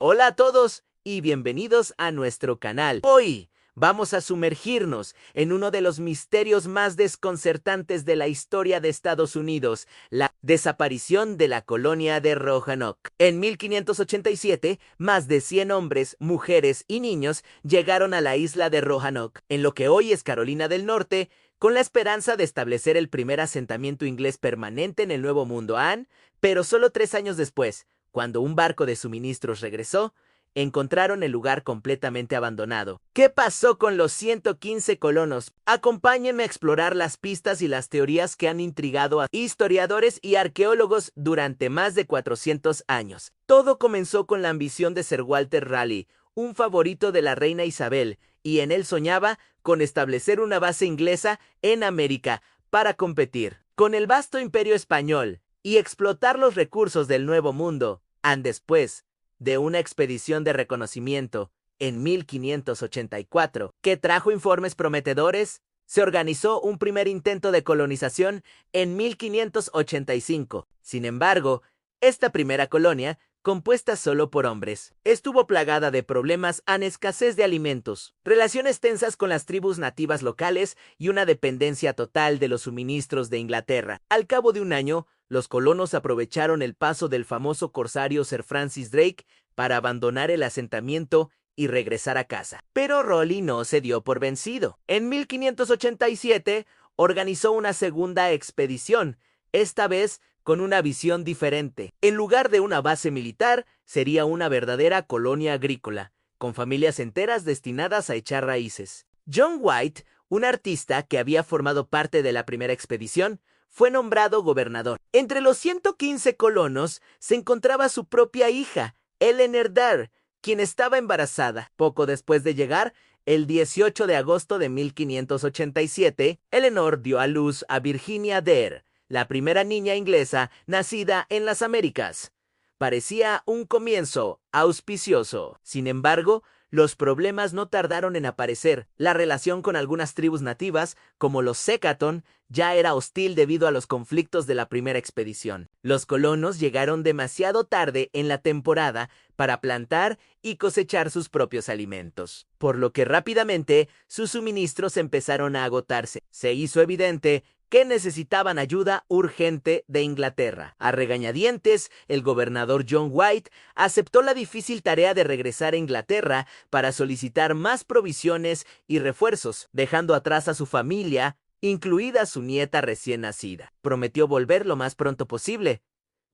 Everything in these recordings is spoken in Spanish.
Hola a todos y bienvenidos a nuestro canal. Hoy vamos a sumergirnos en uno de los misterios más desconcertantes de la historia de Estados Unidos, la desaparición de la colonia de Roanoke. En 1587, más de 100 hombres, mujeres y niños llegaron a la isla de Roanoke, en lo que hoy es Carolina del Norte, con la esperanza de establecer el primer asentamiento inglés permanente en el Nuevo Mundo, pero solo 3 años después, cuando un barco de suministros regresó, encontraron el lugar completamente abandonado. ¿Qué pasó con los 115 colonos? Acompáñenme a explorar las pistas y las teorías que han intrigado a historiadores y arqueólogos durante más de 400 años. Todo comenzó con la ambición de Sir Walter Raleigh, un favorito de la reina Isabel, y en él soñaba con establecer una base inglesa en América para competir con el vasto imperio español y explotar los recursos del Nuevo Mundo. Después de una expedición de reconocimiento en 1584, que trajo informes prometedores, se organizó un primer intento de colonización en 1585. Sin embargo, esta primera colonia, compuesta solo por hombres, estuvo plagada de problemas, escasez de alimentos, relaciones tensas con las tribus nativas locales y una dependencia total de los suministros de Inglaterra. Al cabo de un año, los colonos aprovecharon el paso del famoso corsario Sir Francis Drake para abandonar el asentamiento y regresar a casa. Pero Raleigh no se dio por vencido. En 1587 organizó una segunda expedición, esta vez con una visión diferente. En lugar de una base militar, sería una verdadera colonia agrícola, con familias enteras destinadas a echar raíces. John White, un artista que había formado parte de la primera expedición, fue nombrado gobernador. Entre los 115 colonos se encontraba su propia hija, Eleanor Dare, quien estaba embarazada. Poco después de llegar, el 18 de agosto de 1587, Eleanor dio a luz a Virginia Dare, la primera niña inglesa nacida en las Américas. Parecía un comienzo auspicioso. Sin embargo, los problemas no tardaron en aparecer. La relación con algunas tribus nativas, como los Secatón, ya era hostil debido a los conflictos de la primera expedición. Los colonos llegaron demasiado tarde en la temporada para plantar y cosechar sus propios alimentos, por lo que rápidamente sus suministros empezaron a agotarse. Se hizo evidente que necesitaban ayuda urgente de Inglaterra. A regañadientes, el gobernador John White aceptó la difícil tarea de regresar a Inglaterra para solicitar más provisiones y refuerzos, dejando atrás a su familia, incluida su nieta recién nacida. Prometió volver lo más pronto posible,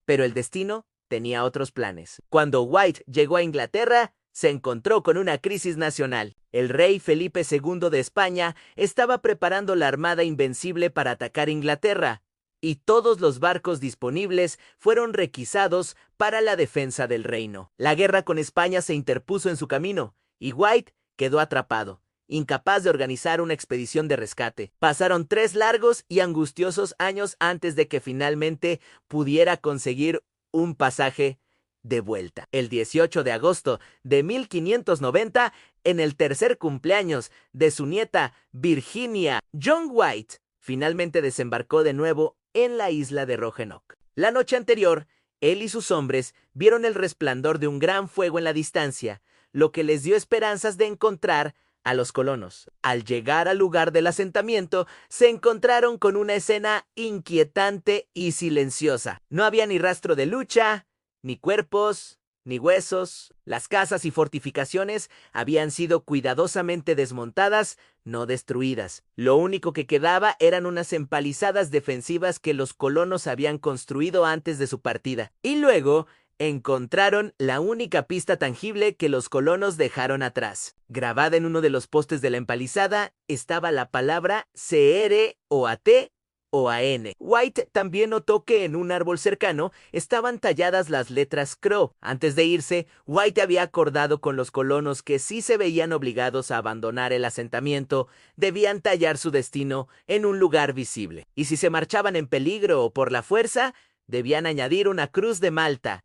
pero el destino tenía otros planes. Cuando White llegó a Inglaterra, se encontró con una crisis nacional. El rey Felipe II de España estaba preparando la Armada Invencible para atacar Inglaterra, y todos los barcos disponibles fueron requisados para la defensa del reino. La guerra con España se interpuso en su camino, y White quedó atrapado, incapaz de organizar una expedición de rescate. Pasaron 3 largos y angustiosos años antes de que finalmente pudiera conseguir un pasaje de vuelta. El 18 de agosto de 1590, en el tercer cumpleaños de su nieta Virginia, John White finalmente desembarcó de nuevo en la isla de Roanoke. La noche anterior, él y sus hombres vieron el resplandor de un gran fuego en la distancia, lo que les dio esperanzas de encontrar a los colonos. Al llegar al lugar del asentamiento, se encontraron con una escena inquietante y silenciosa. No había ni rastro de lucha, ni cuerpos, ni huesos. Las casas y fortificaciones habían sido cuidadosamente desmontadas, no destruidas. Lo único que quedaba eran unas empalizadas defensivas que los colonos habían construido antes de su partida. Y luego encontraron la única pista tangible que los colonos dejaron atrás. Grabada en uno de los postes de la empalizada estaba la palabra CROAT o AN. White también notó que en un árbol cercano estaban talladas las letras CRO. Antes de irse, White había acordado con los colonos que si se veían obligados a abandonar el asentamiento, debían tallar su destino en un lugar visible. Y si se marchaban en peligro o por la fuerza, debían añadir una cruz de Malta.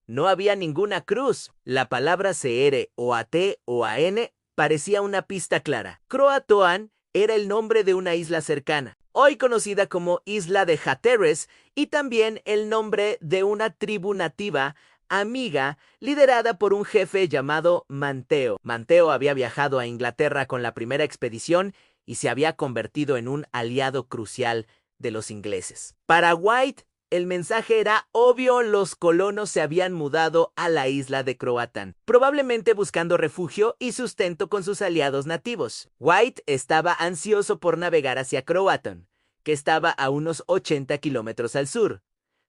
No había ninguna cruz. La palabra CROAT o AN parecía una pista clara. Croatoan era el nombre de una isla cercana, hoy conocida como Isla de Hatteras, y también el nombre de una tribu nativa amiga liderada por un jefe llamado Manteo. Manteo había viajado a Inglaterra con la primera expedición y se había convertido en un aliado crucial de los ingleses. Para White, el mensaje era obvio: los colonos se habían mudado a la isla de Croatoan, probablemente buscando refugio y sustento con sus aliados nativos. White estaba ansioso por navegar hacia Croatoan, que estaba a unos 80 kilómetros al sur.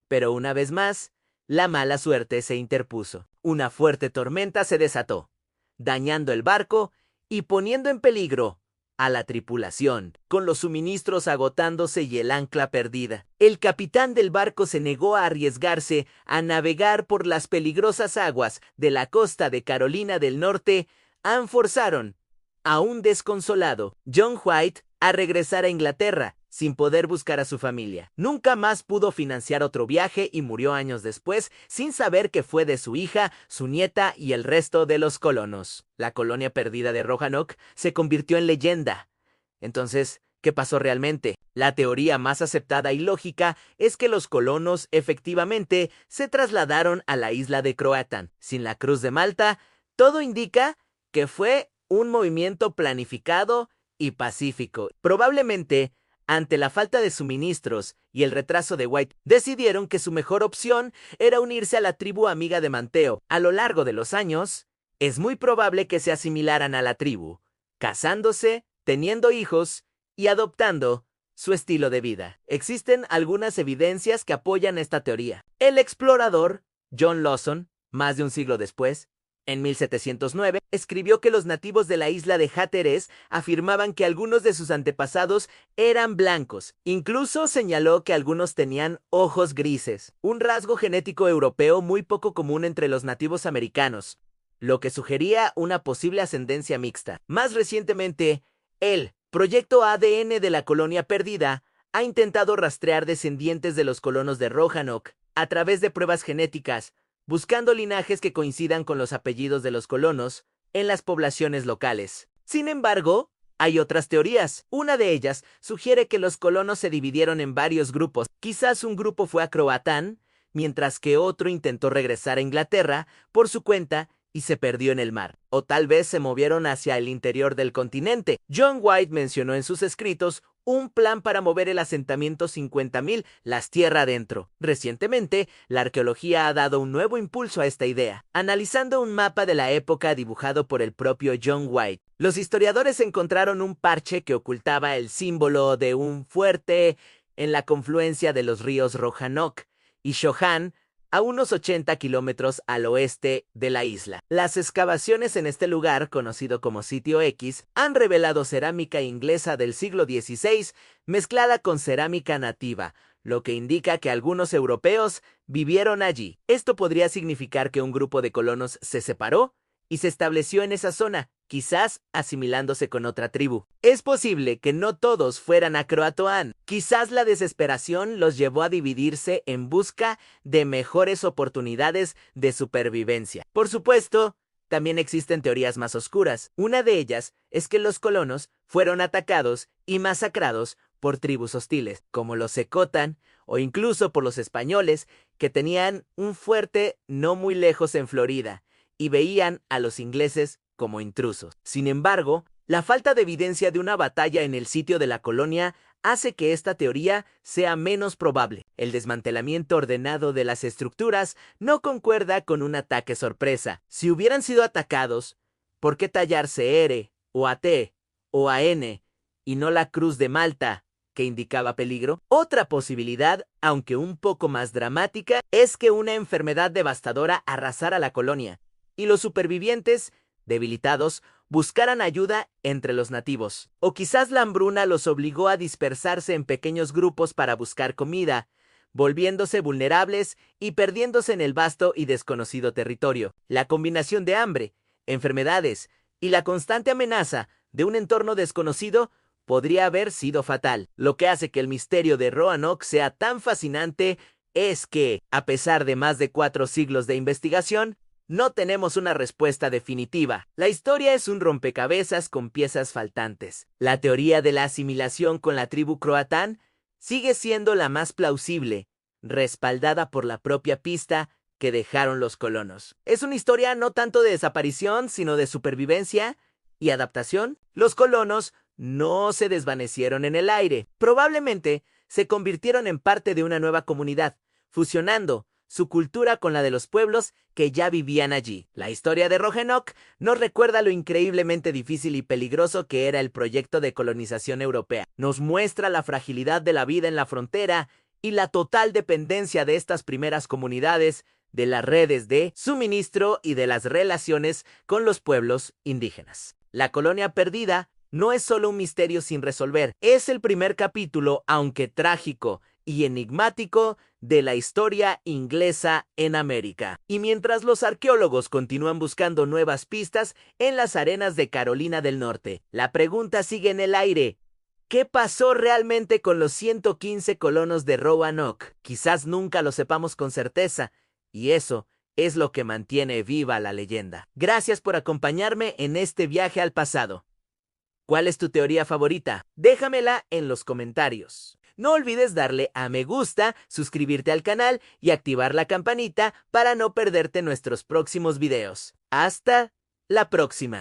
Pero una vez más, la mala suerte se interpuso. Una fuerte tormenta se desató, dañando el barco y poniendo en peligro a la tripulación, con los suministros agotándose y el ancla perdida. El capitán del barco se negó a arriesgarse a navegar por las peligrosas aguas de la costa de Carolina del Norte. Forzaron a un desconsolado John White a regresar a Inglaterra, sin poder buscar a su familia. Nunca más pudo financiar otro viaje y murió años después, sin saber qué fue de su hija, su nieta y el resto de los colonos. La colonia perdida de Roanoke se convirtió en leyenda. Entonces, ¿qué pasó realmente? La teoría más aceptada y lógica es que los colonos efectivamente se trasladaron a la isla de Croatoan. Sin la Cruz de Malta, todo indica que fue un movimiento planificado y pacífico. Probablemente, ante la falta de suministros y el retraso de White, decidieron que su mejor opción era unirse a la tribu amiga de Manteo. A lo largo de los años, es muy probable que se asimilaran a la tribu, casándose, teniendo hijos y adoptando su estilo de vida. Existen algunas evidencias que apoyan esta teoría. El explorador John Lawson, más de un siglo después, en 1709, escribió que los nativos de la isla de Hatteras afirmaban que algunos de sus antepasados eran blancos. Incluso señaló que algunos tenían ojos grises, un rasgo genético europeo muy poco común entre los nativos americanos, lo que sugería una posible ascendencia mixta. Más recientemente, el Proyecto ADN de la Colonia Perdida ha intentado rastrear descendientes de los colonos de Roanoke a través de pruebas genéticas, buscando linajes que coincidan con los apellidos de los colonos en las poblaciones locales. Sin embargo, hay otras teorías. Una de ellas sugiere que los colonos se dividieron en varios grupos. Quizás un grupo fue a Croatoan, mientras que otro intentó regresar a Inglaterra por su cuenta y se perdió en el mar. O tal vez se movieron hacia el interior del continente. John White mencionó en sus escritos un plan para mover el asentamiento 50,000 las tierra adentro. Recientemente, la arqueología ha dado un nuevo impulso a esta idea. Analizando un mapa de la época dibujado por el propio John White, los historiadores encontraron un parche que ocultaba el símbolo de un fuerte en la confluencia de los ríos Roanoke y Shohan, a unos 80 kilómetros al oeste de la isla. Las excavaciones en este lugar, conocido como Sitio X, han revelado cerámica inglesa del siglo XVI mezclada con cerámica nativa, lo que indica que algunos europeos vivieron allí. Esto podría significar que un grupo de colonos se separó y se estableció en esa zona, quizás asimilándose con otra tribu. Es posible que no todos fueran a Croatoan. Quizás la desesperación los llevó a dividirse en busca de mejores oportunidades de supervivencia. Por supuesto, también existen teorías más oscuras. Una de ellas es que los colonos fueron atacados y masacrados por tribus hostiles, como los Secotan, o incluso por los españoles, que tenían un fuerte no muy lejos en Florida y veían a los ingleses como intrusos. Sin embargo, la falta de evidencia de una batalla en el sitio de la colonia hace que esta teoría sea menos probable. El desmantelamiento ordenado de las estructuras no concuerda con un ataque sorpresa. Si hubieran sido atacados, ¿por qué tallar CR, o AT, o AN, y no la Cruz de Malta, que indicaba peligro? Otra posibilidad, aunque un poco más dramática, es que una enfermedad devastadora arrasara la colonia, y los supervivientes, debilitados, buscaran ayuda entre los nativos. O quizás la hambruna los obligó a dispersarse en pequeños grupos para buscar comida, volviéndose vulnerables y perdiéndose en el vasto y desconocido territorio. La combinación de hambre, enfermedades y la constante amenaza de un entorno desconocido podría haber sido fatal. Lo que hace que el misterio de Roanoke sea tan fascinante es que, a pesar de más de 4 siglos de investigación, no tenemos una respuesta definitiva. La historia es un rompecabezas con piezas faltantes. La teoría de la asimilación con la tribu Croatoan sigue siendo la más plausible, respaldada por la propia pista que dejaron los colonos. Es una historia no tanto de desaparición, sino de supervivencia y adaptación. Los colonos no se desvanecieron en el aire. Probablemente se convirtieron en parte de una nueva comunidad, fusionando su cultura con la de los pueblos que ya vivían allí. La historia de Roanoke nos recuerda lo increíblemente difícil y peligroso que era el proyecto de colonización europea. Nos muestra la fragilidad de la vida en la frontera y la total dependencia de estas primeras comunidades de las redes de suministro y de las relaciones con los pueblos indígenas. La colonia perdida no es solo un misterio sin resolver, es el primer capítulo, aunque trágico y enigmático, de la historia inglesa en América. Y mientras los arqueólogos continúan buscando nuevas pistas en las arenas de Carolina del Norte, la pregunta sigue en el aire. ¿Qué pasó realmente con los 115 colonos de Roanoke? Quizás nunca lo sepamos con certeza, y eso es lo que mantiene viva la leyenda. Gracias por acompañarme en este viaje al pasado. ¿Cuál es tu teoría favorita? Déjamela en los comentarios. No olvides darle a me gusta, suscribirte al canal y activar la campanita para no perderte nuestros próximos videos. ¡Hasta la próxima!